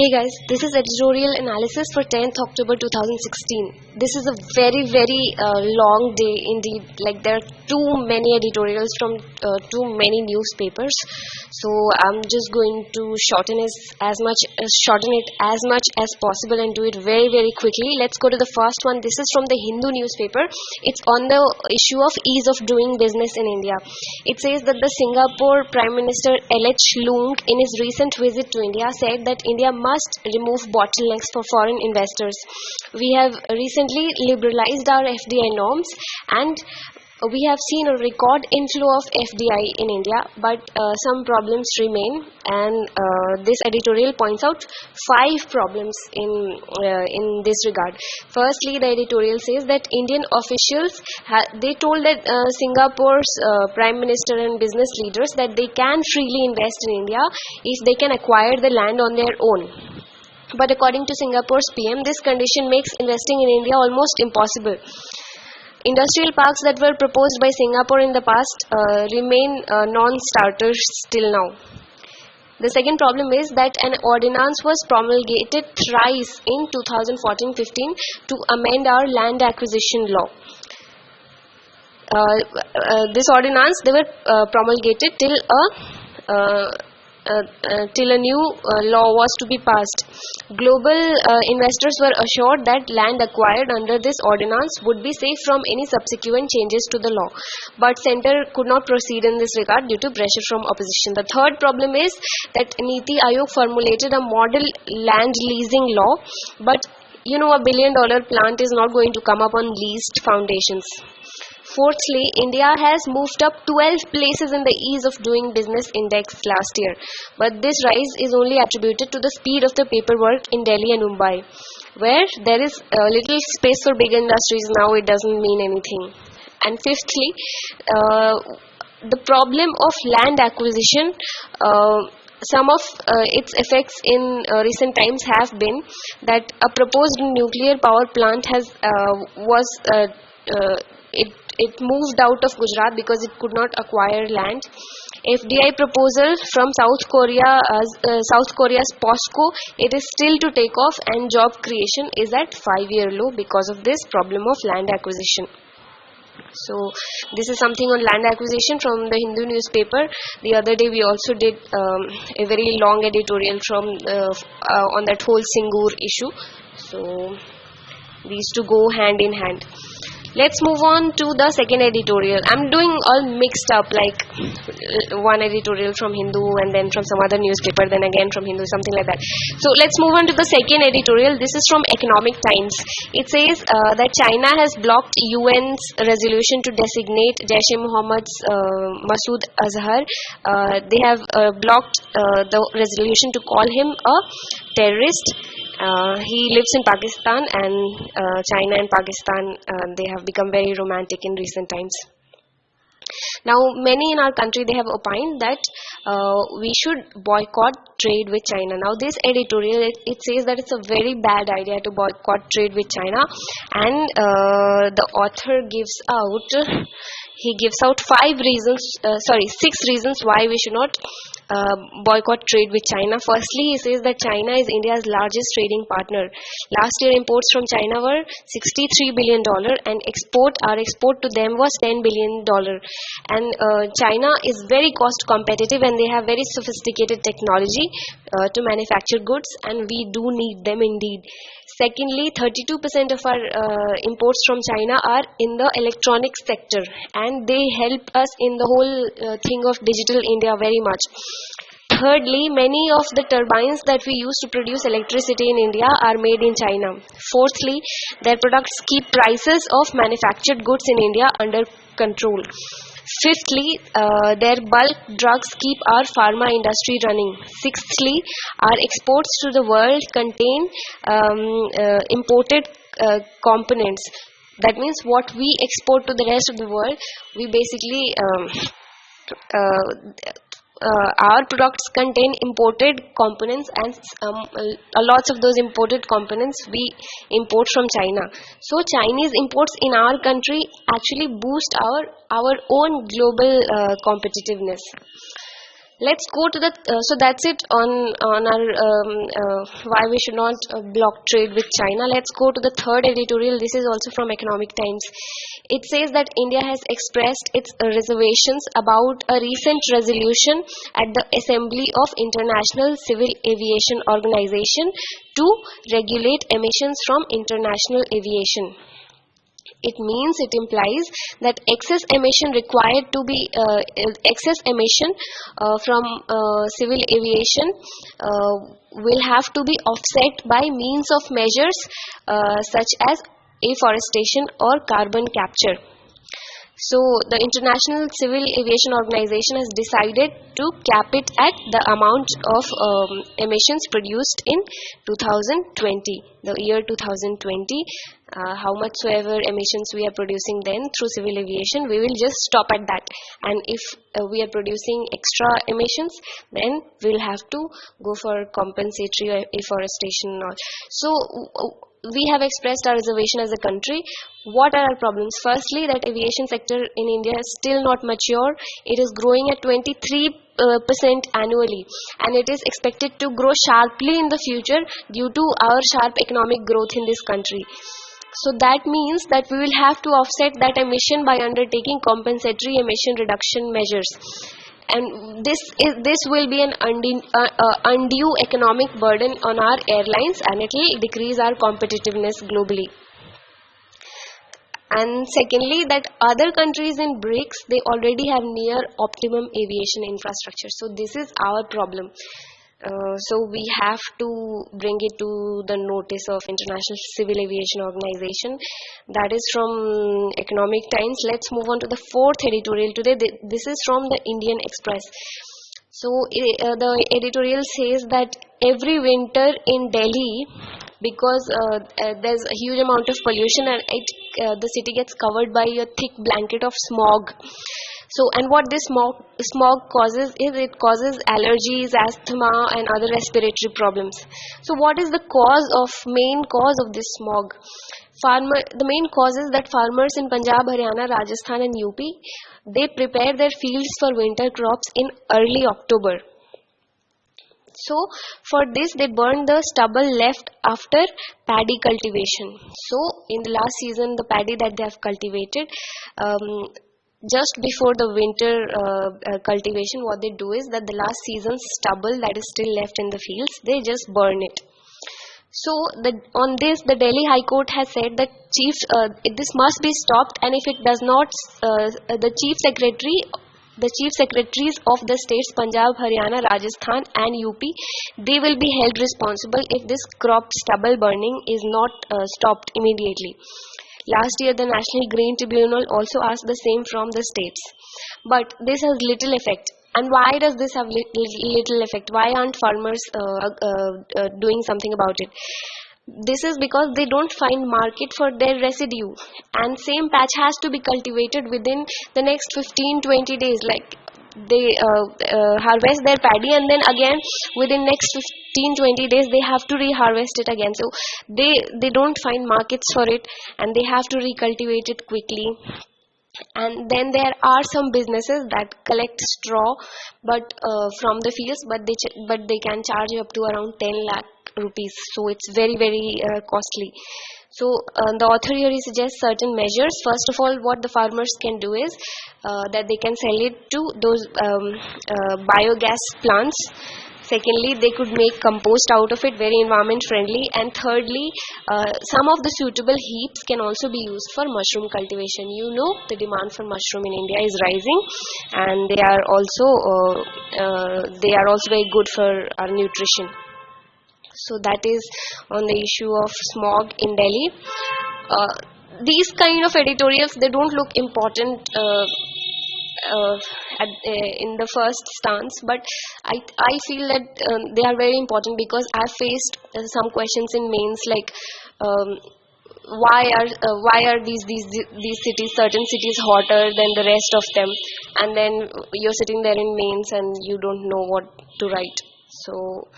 Hey guys, this is editorial analysis for 10th October 2016. This is a very long day indeed. Like there are too many editorials from too many newspapers. So I'm just going to shorten it as much as possible and do it very quickly. Let's go to the first one. This is from the Hindu newspaper. It's on the issue of ease of doing business in India. It says that the Singapore Prime Minister LH Loong in his recent visit to India said that India must remove bottlenecks for foreign investors. We have recently liberalized our FDI norms and we have seen a record inflow of FDI in India, but some problems remain, and this editorial points out 5 problems in this regard. Firstly, the editorial says that Indian officials they told that Singapore's Prime Minister and business leaders that they can freely invest in India if they can acquire the land on their own. But according to Singapore's PM, this condition makes investing in India almost impossible. Industrial parks that were proposed by Singapore in the past remain non-starters till now. The second problem is that an ordinance was promulgated thrice in 2014-15 to amend our land acquisition law. This ordinance, they were promulgated till a new law was to be passed. Global investors were assured that land acquired under this ordinance would be safe from any subsequent changes to the law. But Centre could not proceed in this regard due to pressure from opposition. The third problem is that Niti Aayog formulated a model land leasing law, but $1 billion plant is not going to come up on leased foundations. Fourthly, India has moved up 12 places in the ease of doing business index last year. But this rise is only attributed to the speed of the paperwork in Delhi and Mumbai. Where there is little space for big industries now, it doesn't mean anything. And fifthly, the problem of land acquisition, some of its effects in recent times have been that a proposed nuclear power plant it moved out of Gujarat because it could not acquire land. FDI proposal from South Korea's POSCO, it is still to take off, and job creation is at 5-year low because of this problem of land acquisition. So this is something on land acquisition from the Hindu newspaper. The other day we also did a very long editorial from on that whole Singur issue. So these two go hand in hand. Let's move on to the second editorial. I'm doing all mixed up, like one editorial from Hindu and then from some other newspaper, then again from Hindu, something like that. So let's move on to the second editorial. This is from Economic Times. It says that China has blocked UN's resolution to designate Jaish-e-Mohammed's Masood Azhar. They have blocked the resolution to call him a terrorist. He lives in Pakistan, and China and Pakistan, they have become very romantic in recent times. Now, many in our country, they have opined that we should boycott trade with China. Now, this editorial, it says that it's a very bad idea to boycott trade with China, and the author gives out 6 reasons why we should not boycott trade with China. Firstly, he says that China is India's largest trading partner. Last year, imports from China were $63 billion, and our export to them was $10 billion. And China is very cost competitive, and they have very sophisticated technology to manufacture goods, and we do need them indeed. Secondly, 32% of our imports from China are in the electronics sector, and they help us in the whole thing of digital India very much. Thirdly, many of the turbines that we use to produce electricity in India are made in China. Fourthly, their products keep prices of manufactured goods in India under control. Fifthly, their bulk drugs keep our pharma industry running. Sixthly, our exports to the world contain imported components. That means what we export to the rest of the world, we basically our products contain imported components, and lots of those imported components we import from China. So Chinese imports in our country actually boost our own global competitiveness. Let's go to the so that's it on our why we should not block trade with China. Let's go to the third editorial. This is also from Economic Times. It says that India has expressed its reservations about a recent resolution at the Assembly of International Civil Aviation Organization to regulate emissions from international aviation. It means, it implies that excess emission required to be excess emission from civil aviation will have to be offset by means of measures such as afforestation or carbon capture. So the International Civil Aviation Organization has decided to cap it at the amount of emissions produced in 2020, the year 2020. How much soever emissions we are producing then through civil aviation, we will just stop at that. And if we are producing extra emissions, then we will have to go for compensatory afforestation and all. So we have expressed our reservation as a country. What are our problems? Firstly, that aviation sector in India is still not mature. It is growing at 23% annually, and it is expected to grow sharply in the future due to our sharp economic growth in this country. So that means that we will have to offset that emission by undertaking compensatory emission reduction measures. And this will be an undue economic burden on our airlines, and it will decrease our competitiveness globally. And secondly, that other countries in BRICS, they already have near optimum aviation infrastructure. So this is our problem. So we have to bring it to the notice of International Civil Aviation Organization. That is from Economic Times. Let's move on to the fourth editorial today. This is from the Indian Express. So the editorial says that every winter in Delhi, because there's a huge amount of pollution and the city gets covered by a thick blanket of smog. So, and what this smog causes is it causes allergies, asthma and other respiratory problems. So what is the main cause of this smog? The main cause is that farmers in Punjab, Haryana, Rajasthan and UP, they prepare their fields for winter crops in early October. So for this they burn the stubble left after paddy cultivation. So in the last season, the paddy that they have cultivated, just before the winter cultivation, what they do is that the last season's stubble that is still left in the fields, they just burn it. So on this, the Delhi High Court has said that this must be stopped, and if it does not, the chief secretaries of the states Punjab, Haryana, Rajasthan and UP, they will be held responsible if this crop stubble burning is not stopped immediately. Last year, the National Green Tribunal also asked the same from the states. But this has little effect. And why does this have little effect? Why aren't farmers doing something about it? This is because they don't find market for their residue. And same patch has to be cultivated within the next 15-20 days. Like they harvest their paddy, and then again within next 15-20 days they have to reharvest it again. So they don't find markets for it, and they have to recultivate it quickly. And then there are some businesses that collect straw from the fields, but they can charge up to around 10 lakh rupees. So it's very costly. So the author here suggests certain measures. First of all, what the farmers can do is that they can sell it to those biogas plants. Secondly, they could make compost out of it, very environment friendly. And thirdly, some of the suitable heaps can also be used for mushroom cultivation. You know, the demand for mushroom in India is rising, and they are also very good for our nutrition. So that is on the issue of smog in Delhi. These kind of editorials, they don't look important in the first stance, but I feel that they are very important, because I faced some questions in mains like why are these cities, certain cities, hotter than the rest of them, and then you're sitting there in mains and you don't know what to write. So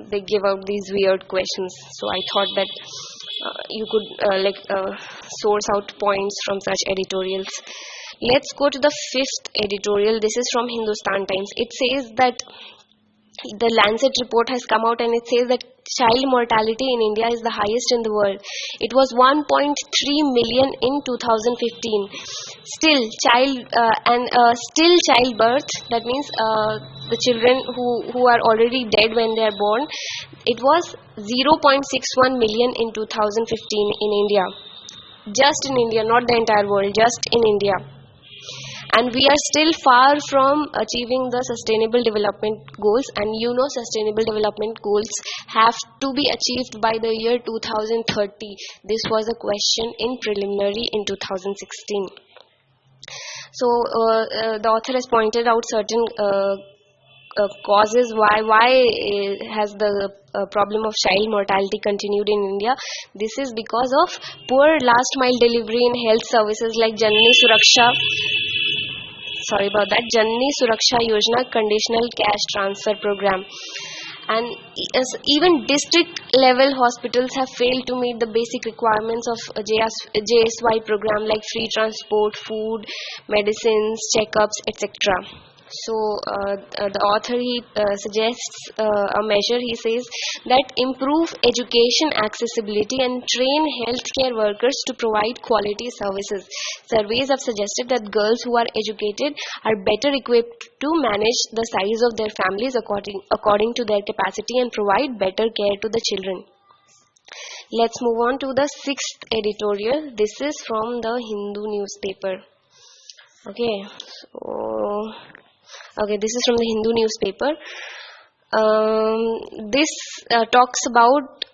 they give out these weird questions. So I thought that you could source out points from such editorials. Let's go to the fifth editorial. This is from Hindustan Times. It says that the Lancet report has come out and it says that child mortality in India is the highest in the world. It was 1.3 million in 2015. Still, childbirth, that means the children who are already dead when they are born, it was 0.61 million in 2015 in India. Just in India, not the entire world, just in India. And we are still far from achieving the sustainable development goals, and sustainable development goals have to be achieved by the year 2030. This was a question in preliminary in 2016. So the author has pointed out certain causes why has the problem of child mortality continued in India. This is because of poor last mile delivery in health services like Janani Suraksha Yojana conditional cash transfer program. And even district level hospitals have failed to meet the basic requirements of a JSY program like free transport, food, medicines, checkups, etc. So the author suggests a measure. He says that improve education accessibility and train healthcare workers to provide quality services. Surveys have suggested that girls who are educated are better equipped to manage the size of their families according to their capacity and provide better care to the children. Let's move on to the sixth editorial. This is from the Hindu newspaper. This is from the Hindu newspaper. This talks about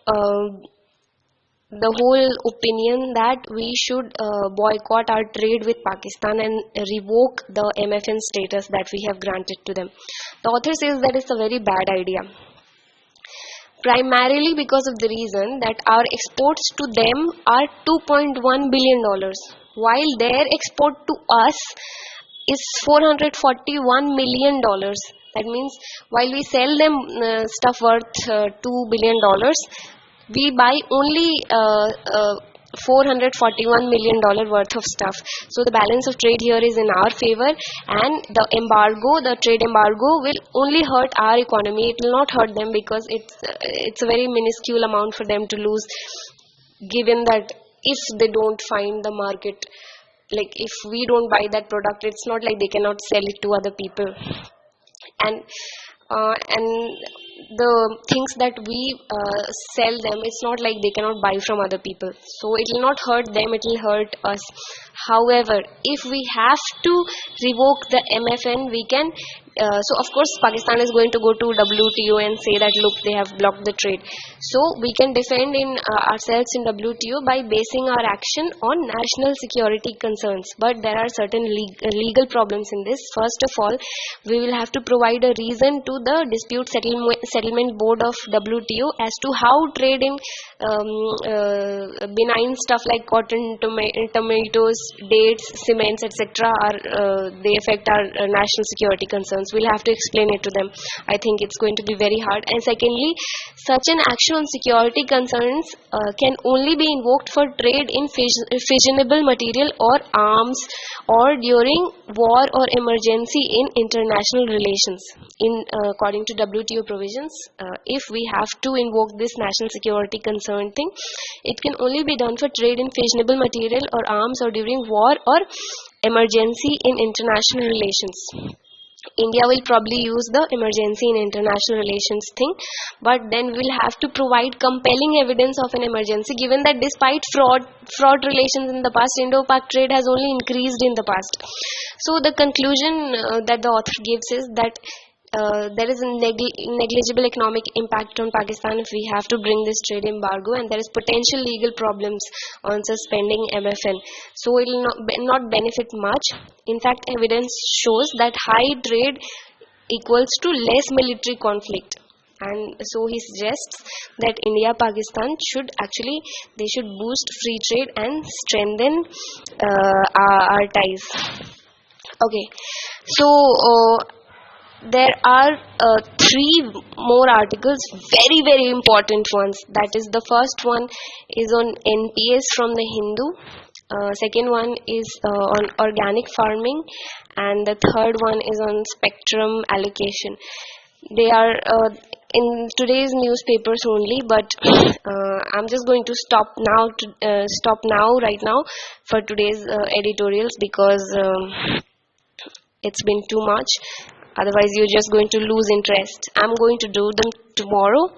the whole opinion that we should boycott our trade with Pakistan and revoke the MFN status that we have granted to them. The author says that it's a very bad idea. Primarily because of the reason that our exports to them are $2.1 billion, while their export to us is $441 million. That means while we sell them stuff worth $2 billion, we buy only $441 million worth of stuff. So the balance of trade here is in our favor, and the trade embargo will only hurt our economy. It will not hurt them because it's a very minuscule amount for them to lose, given that if they don't find the market, like if we don't buy that product, it's not like they cannot sell it to other people. And the things that we sell them, it's not like they cannot buy from other people. So it will not hurt them, it will hurt us. However, if we have to revoke the MFN, we can. So of course Pakistan is going to go to WTO and say that look, they have blocked the trade. So we can defend ourselves in WTO by basing our action on national security concerns. But there are certain legal problems in this. First of all, we will have to provide a reason to the dispute settlement board of WTO as to how trade in benign stuff like cotton, tomatoes, dates, cements, etc. They affect our national security concerns. We'll have to explain it to them. I think it's going to be very hard. And secondly, such an action on security concerns can only be invoked for trade in fissionable material or arms, or during war or emergency in international relations. According to WTO provisions, if we have to invoke this national security concern thing, it can only be done for trade in fissionable material or arms or during war or emergency in international relations. India will probably use the emergency in international relations thing, but then we'll have to provide compelling evidence of an emergency, given that despite fraud relations in the past, Indo-Pak trade has only increased in the past. So the conclusion that the author gives is that there is a negligible economic impact on Pakistan if we have to bring this trade embargo, and there is potential legal problems on suspending MFN. So it will not benefit much. In fact, evidence shows that high trade equals to less military conflict. And so he suggests that India-Pakistan should boost free trade and strengthen our ties. Okay, so there are 3 more articles, very, very important ones. That is, the first one is on NPS from the Hindu, second one is on organic farming, and the third one is on spectrum allocation. They are in today's newspapers only, but I'm just going to stop now right now for today's editorials, because it's been too much. Otherwise you're just going to lose interest. I'm going to do them tomorrow,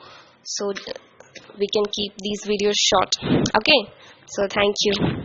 so we can keep these videos short. Okay, so thank you.